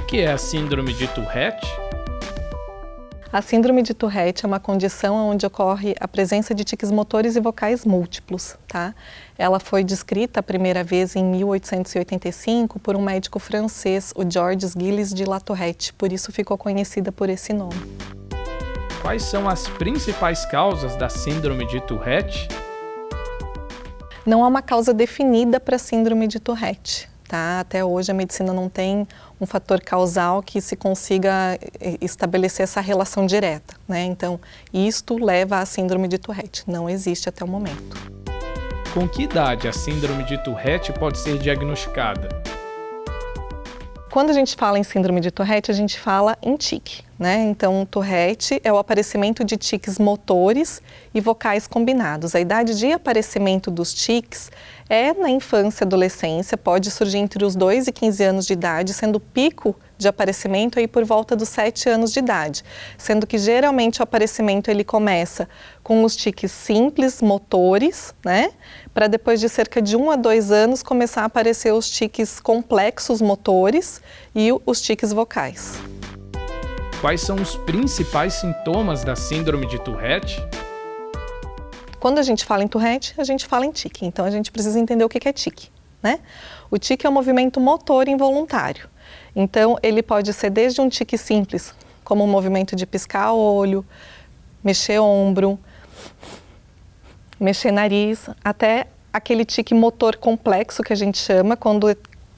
que é a síndrome de Tourette? A síndrome de Tourette é uma condição onde ocorre a presença de tiques motores e vocais múltiplos, tá? Ela foi descrita a primeira vez em 1885 por um médico francês, o Georges Gilles de La Tourette, por isso ficou conhecida por esse nome. Quais são as principais causas da síndrome de Tourette? Não há uma causa definida para a síndrome de Tourette, tá? Até hoje a medicina não tem um fator causal que se consiga estabelecer essa relação direta, né? Então, isto leva à síndrome de Tourette, não existe até o momento. Com que idade a síndrome de Tourette pode ser diagnosticada? Quando a gente fala em síndrome de Tourette, a gente fala em tique, né? Então, Tourette é o aparecimento de tiques motores e vocais combinados. A idade de aparecimento dos tiques é na infância e adolescência, pode surgir entre os 2 e 15 anos de idade, sendo o pico de aparecimento aí por volta dos 7 anos de idade, sendo que geralmente o aparecimento ele começa com os tiques simples motores, né? Para depois de cerca de 1 a 2 anos começar a aparecer os tiques complexos motores e os tiques vocais. Quais são os principais sintomas da síndrome de Tourette? Quando a gente fala em Tourette, a gente fala em tique, então a gente precisa entender o que é tique, né? O tique é um movimento motor involuntário, então ele pode ser desde um tique simples, como um movimento de piscar o olho, mexer o ombro, mexer nariz, até aquele tique motor complexo que a gente chama, quando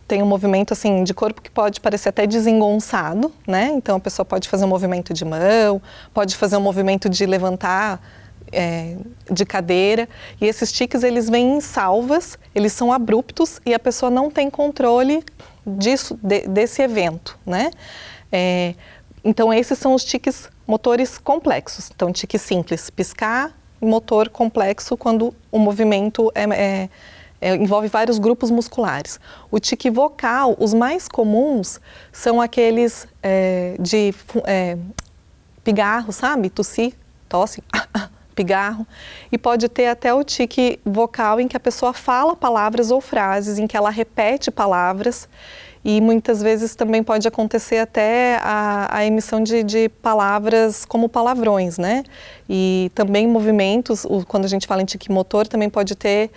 tem um movimento assim de corpo que pode parecer até desengonçado, né? Então a pessoa pode fazer um movimento de mão, pode fazer um movimento de levantar de cadeira, e esses tiques eles vêm em salvas, eles são abruptos e a pessoa não tem controle disso, desse evento, né? Então esses são os tiques motores complexos. Então tique simples, piscar, motor complexo quando o movimento envolve vários grupos musculares. O tique vocal, os mais comuns são aqueles de pigarro, sabe? Tossir, tosse, pigarro, e pode ter até o tique vocal em que a pessoa fala palavras ou frases, em que ela repete palavras, e muitas vezes também pode acontecer até a emissão de palavras como palavrões, né? E também movimentos, quando a gente fala em tique motor, também pode ter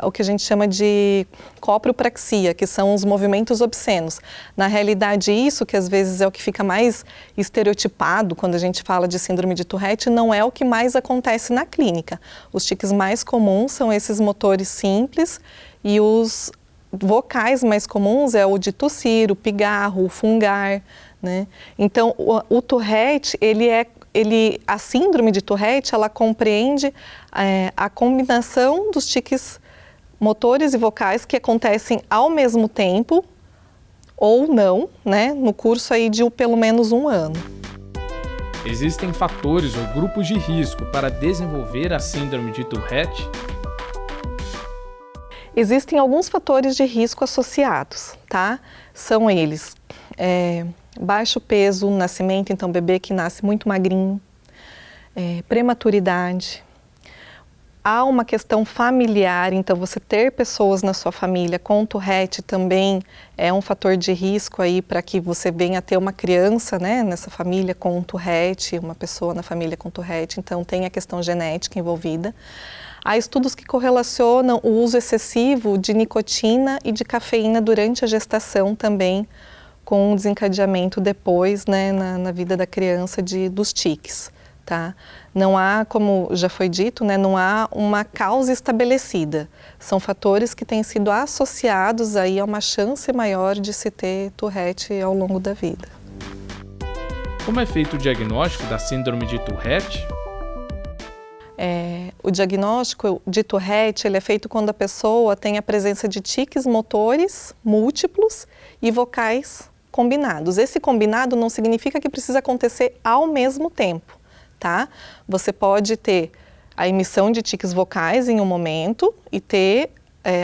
o que a gente chama de copropraxia, que são os movimentos obscenos. Na realidade, isso que às vezes é o que fica mais estereotipado quando a gente fala de síndrome de Tourette, não é o que mais acontece na clínica. Os tiques mais comuns são esses motores simples e os vocais mais comuns é o de tossir, o pigarro, o fungar, né? Então, o Tourette, a síndrome de Tourette, ela compreende a combinação dos tiques motores e vocais que acontecem ao mesmo tempo ou não, né? No curso aí de pelo menos 1 ano. Existem fatores ou grupos de risco para desenvolver a síndrome de Tourette? Existem alguns fatores de risco associados, tá? São eles, baixo peso no nascimento, então bebê que nasce muito magrinho, prematuridade. Há uma questão familiar, então você ter pessoas na sua família com Tourette também é um fator de risco aí para que você venha a ter uma criança, né, nessa família com Tourette, uma pessoa na família com Tourette, então tem a questão genética envolvida. Há estudos que correlacionam o uso excessivo de nicotina e de cafeína durante a gestação também com o desencadeamento depois, né, na vida da criança dos tiques, tá? Não há, como já foi dito, né, não há uma causa estabelecida. São fatores que têm sido associados aí a uma chance maior de se ter Tourette ao longo da vida. Como é feito o diagnóstico da síndrome de Tourette? O diagnóstico de Tourette ele é feito quando a pessoa tem a presença de tiques motores múltiplos e vocais combinados. Esse combinado não significa que precisa acontecer ao mesmo tempo, tá? Você pode ter a emissão de tiques vocais em um momento e ter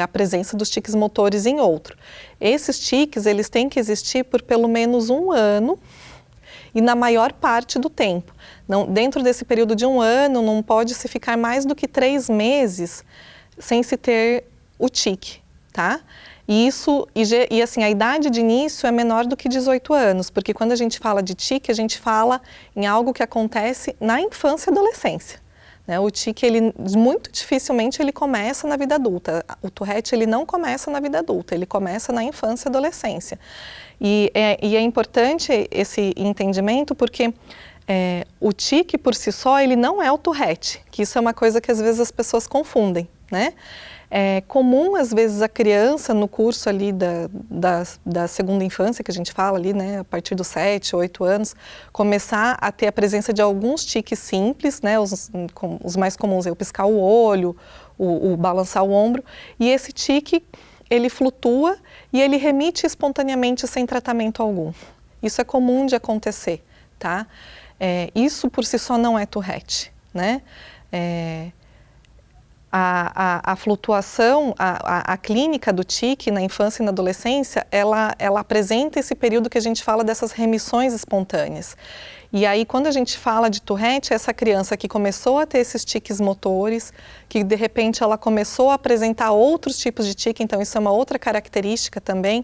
a presença dos tiques motores em outro. Esses tiques eles têm que existir por pelo menos 1 ano e na maior parte do tempo. Não, dentro desse período de 1 ano, não pode se ficar mais do que 3 meses sem se ter o tique, tá? E assim, a idade de início é menor do que 18 anos, porque quando a gente fala de tique, a gente fala em algo que acontece na infância e adolescência. Né? O tique, ele muito dificilmente ele começa na vida adulta. O Tourette, ele não começa na vida adulta, ele começa na infância e adolescência. E é importante esse entendimento porque o tique por si só, ele não é o Tourette, que isso é uma coisa que às vezes as pessoas confundem, né? É comum, às vezes, a criança no curso ali da segunda infância, que a gente fala ali, né, a partir dos 7, 8 anos, começar a ter a presença de alguns tiques simples, né, os mais comuns é o piscar o olho, o balançar o ombro, e esse tique, ele flutua e ele remite espontaneamente sem tratamento algum. Isso é comum de acontecer, tá? Isso por si só não é Tourette, né? A flutuação, a clínica do tique na infância e na adolescência, ela apresenta esse período que a gente fala dessas remissões espontâneas. E aí, quando a gente fala de Tourette, é essa criança que começou a ter esses tiques motores, que de repente ela começou a apresentar outros tipos de tique, então isso é uma outra característica também,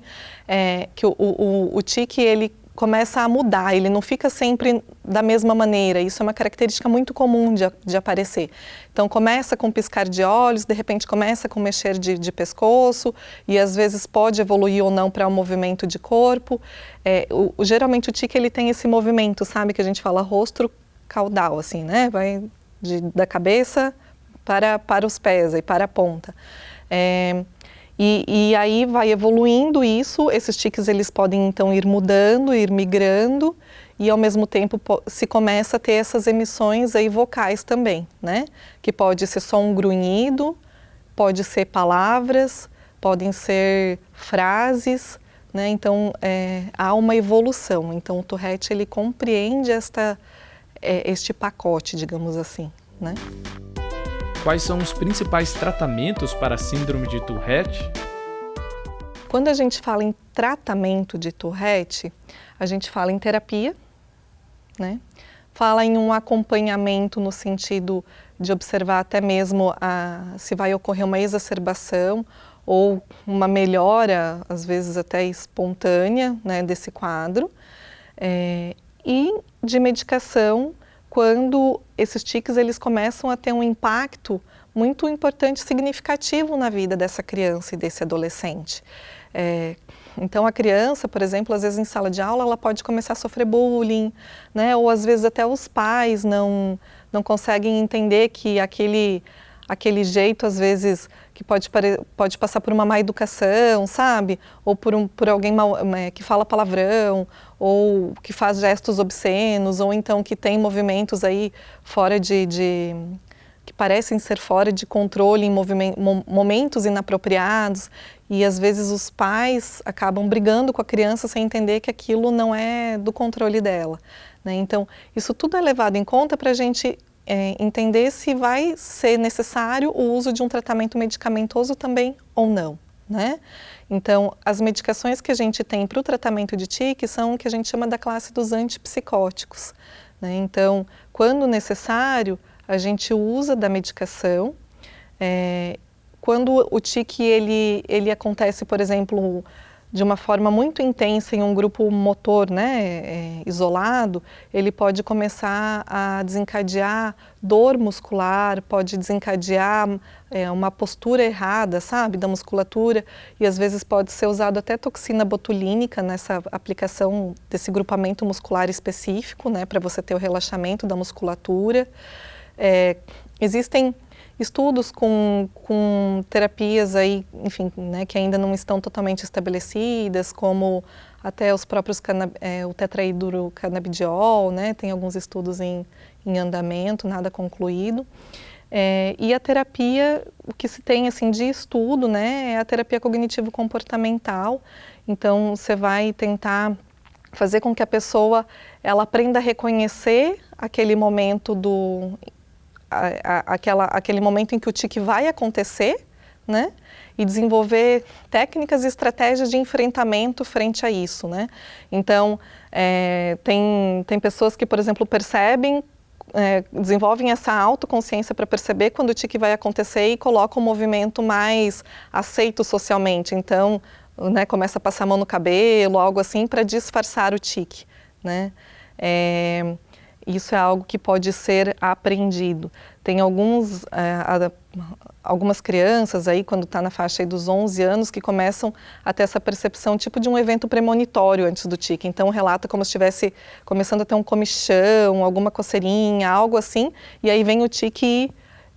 que o tique, ele começa a mudar, ele não fica sempre da mesma maneira, isso é uma característica muito comum de aparecer. Então começa com piscar de olhos, de repente começa com mexer de pescoço e às vezes pode evoluir ou não para um movimento de corpo. Geralmente o tique ele tem esse movimento, sabe, que a gente fala rosto caudal, assim, né, vai da cabeça para os pés e para a ponta. E aí vai evoluindo isso, esses tiques eles podem então ir mudando, ir migrando e ao mesmo tempo se começa a ter essas emissões aí vocais também, né? Que pode ser só um grunhido, pode ser palavras, podem ser frases, né? Então há uma evolução, então o Tourette ele compreende este pacote, digamos assim, né? Quais são os principais tratamentos para a síndrome de Tourette? Quando a gente fala em tratamento de Tourette, a gente fala em terapia, né? Fala em um acompanhamento no sentido de observar até mesmo se vai ocorrer uma exacerbação ou uma melhora, às vezes até espontânea, né, desse quadro. E de medicação, quando esses tiques eles começam a ter um impacto muito importante, significativo na vida dessa criança e desse adolescente. Então a criança, por exemplo, às vezes em sala de aula ela pode começar a sofrer bullying, né? Ou às vezes até os pais não conseguem entender que aquele jeito, às vezes, que pode passar por uma má educação, sabe? Ou por alguém que fala palavrão, ou que faz gestos obscenos, ou então que tem movimentos aí fora que parecem ser fora de controle em momentos inapropriados. E às vezes os pais acabam brigando com a criança sem entender que aquilo não é do controle dela, né? Então, isso tudo é levado em conta para a gente entender se vai ser necessário o uso de um tratamento medicamentoso também ou não, né? Então, as medicações que a gente tem para o tratamento de tique são o que a gente chama da classe dos antipsicóticos, né? Então, quando necessário, a gente usa da medicação. Quando o tique ele acontece, por exemplo, de uma forma muito intensa em um grupo motor, né, isolado, ele pode começar a desencadear dor muscular, pode desencadear uma postura errada, sabe, da musculatura, e às vezes pode ser usado até toxina botulínica nessa aplicação desse grupamento muscular específico, né, para você ter o relaxamento da musculatura. Existem estudos com terapias aí, enfim, né, que ainda não estão totalmente estabelecidas, como até os próprios o tetrahidrocanabidiol, né, tem alguns estudos em andamento, nada concluído. E a terapia, o que se tem assim de estudo, né, é a terapia cognitivo-comportamental. Então, você vai tentar fazer com que a pessoa ela aprenda a reconhecer aquele momento aquele momento em que o tique vai acontecer, né? E desenvolver técnicas e estratégias de enfrentamento frente a isso, né? Então, tem pessoas que, por exemplo, percebem desenvolvem essa autoconsciência para perceber quando o tique vai acontecer e colocam um movimento mais aceito socialmente. Então, né, começa a passar a mão no cabelo, algo assim, para disfarçar o tique, né? Isso é algo que pode ser aprendido. Tem algumas crianças aí, quando está na faixa aí dos 11 anos, que começam a ter essa percepção tipo de um evento premonitório antes do tique. Então relata como se estivesse começando a ter um comichão, alguma coceirinha, algo assim, e aí vem o tique e,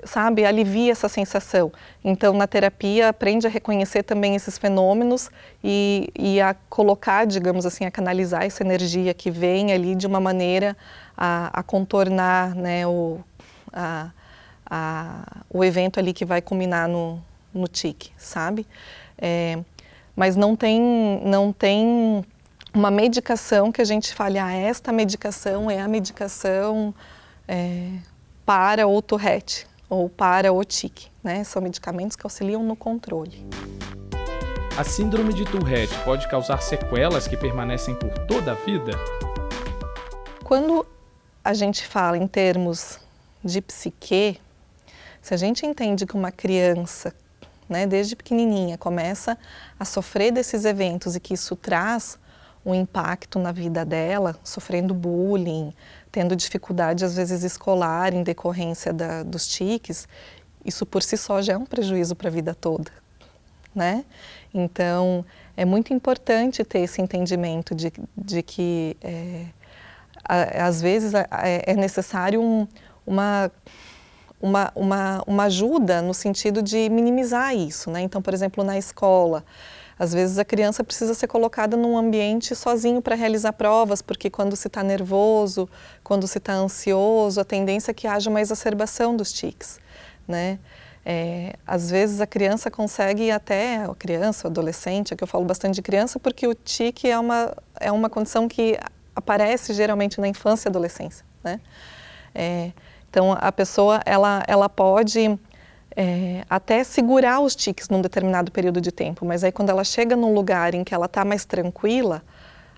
sabe, alivia essa sensação. Então na terapia aprende a reconhecer também esses fenômenos e a colocar, digamos assim, a canalizar essa energia que vem ali de uma maneira a contornar, né, o evento ali que vai culminar no tique, sabe? Mas não tem uma medicação que a gente fale, esta medicação é a medicação para o Tourette ou para o tique, né? São medicamentos que auxiliam no controle. A síndrome de Tourette pode causar sequelas que permanecem por toda a vida? Quando a gente fala em termos de psique, se a gente entende que uma criança, né, desde pequenininha, começa a sofrer desses eventos e que isso traz um impacto na vida dela, sofrendo bullying, tendo dificuldade às vezes escolar em decorrência dos tiques, isso por si só já é um prejuízo para a vida toda, né? Então, é muito importante ter esse entendimento de que às vezes é necessário uma ajuda no sentido de minimizar isso, né? Então, por exemplo, na escola, às vezes a criança precisa ser colocada num ambiente sozinho para realizar provas, porque quando se está nervoso, quando se está ansioso, a tendência é que haja uma exacerbação dos tiques, né? Às vezes a criança consegue até, a criança, o adolescente, é que eu falo bastante de criança, porque o tique é uma condição que aparece geralmente na infância e adolescência, né? Então a pessoa ela pode até segurar os tiques num determinado período de tempo, mas aí quando ela chega num lugar em que ela está mais tranquila,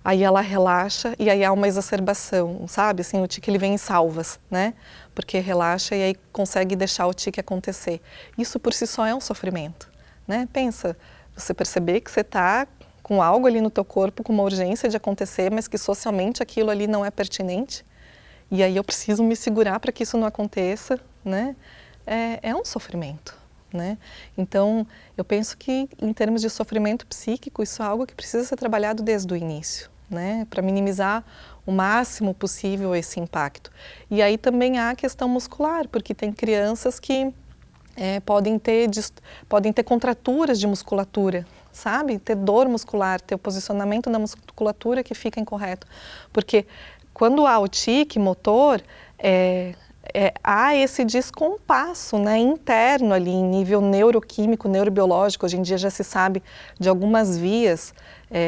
aí ela relaxa e aí há uma exacerbação, sabe? Assim, o tique ele vem em salvas, né? Porque relaxa e aí consegue deixar o tique acontecer. Isso por si só é um sofrimento, né? Pensa, você perceber que você está com algo ali no teu corpo, com uma urgência de acontecer, mas que socialmente aquilo ali não é pertinente, e aí eu preciso me segurar para que isso não aconteça, né? É um sofrimento, né? Então, eu penso que em termos de sofrimento psíquico, isso é algo que precisa ser trabalhado desde o início, né? Para minimizar o máximo possível esse impacto. E aí também há a questão muscular, porque tem crianças que podem ter contraturas de musculatura, sabe? Ter dor muscular, ter o posicionamento da musculatura que fica incorreto. Porque quando há o tique motor, há esse descompasso, né, interno ali em nível neuroquímico, neurobiológico. Hoje em dia já se sabe de algumas vias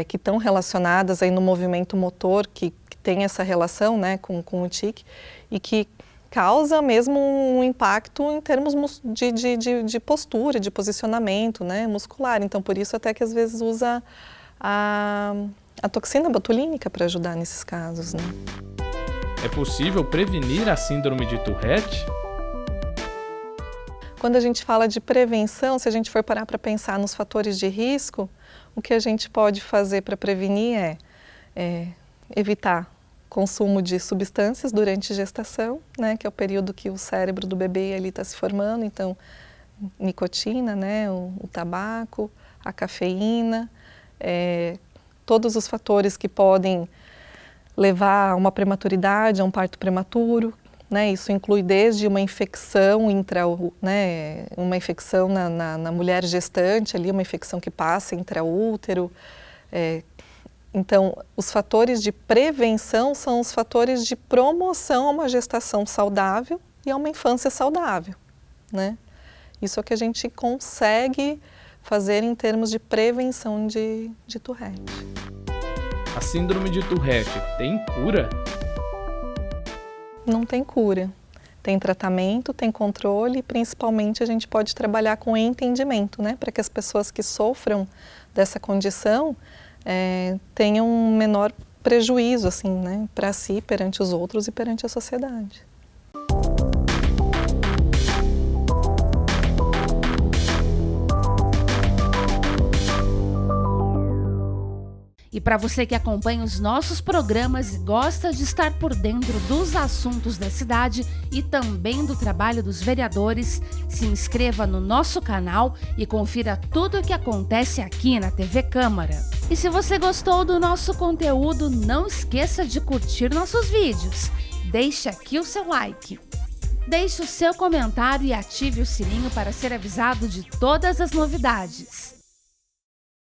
que estão relacionadas aí no movimento motor, que tem essa relação, né, com o tique, e que causa mesmo um impacto em termos de postura, de posicionamento, né, muscular. Então, por isso até que às vezes usa a toxina botulínica para ajudar nesses casos, né. É possível prevenir a síndrome de Tourette? Quando a gente fala de prevenção, se a gente for parar para pensar nos fatores de risco, o que a gente pode fazer para prevenir é evitar consumo de substâncias durante gestação, né, que é o período que o cérebro do bebê ali está se formando. Então, nicotina, né, o tabaco, a cafeína, todos os fatores que podem levar a uma prematuridade, a um parto prematuro, né? Isso inclui desde uma infecção né, uma infecção na mulher gestante, ali, uma infecção que passa intraútero. Então, os fatores de prevenção são os fatores de promoção a uma gestação saudável e a uma infância saudável, né? Isso é o que a gente consegue fazer em termos de prevenção de Tourette. A síndrome de Tourette tem cura? Não tem cura. Tem tratamento, tem controle e principalmente a gente pode trabalhar com entendimento, né? Para que as pessoas que sofram dessa condição tenham um menor prejuízo, assim, né? Para si, perante os outros e perante a sociedade. para você que acompanha os nossos programas e gosta de estar por dentro dos assuntos da cidade e também do trabalho dos vereadores, se inscreva no nosso canal e confira tudo o que acontece aqui na TV Câmara. E se você gostou do nosso conteúdo, não esqueça de curtir nossos vídeos. Deixe aqui o seu like. Deixe o seu comentário e ative o sininho para ser avisado de todas as novidades.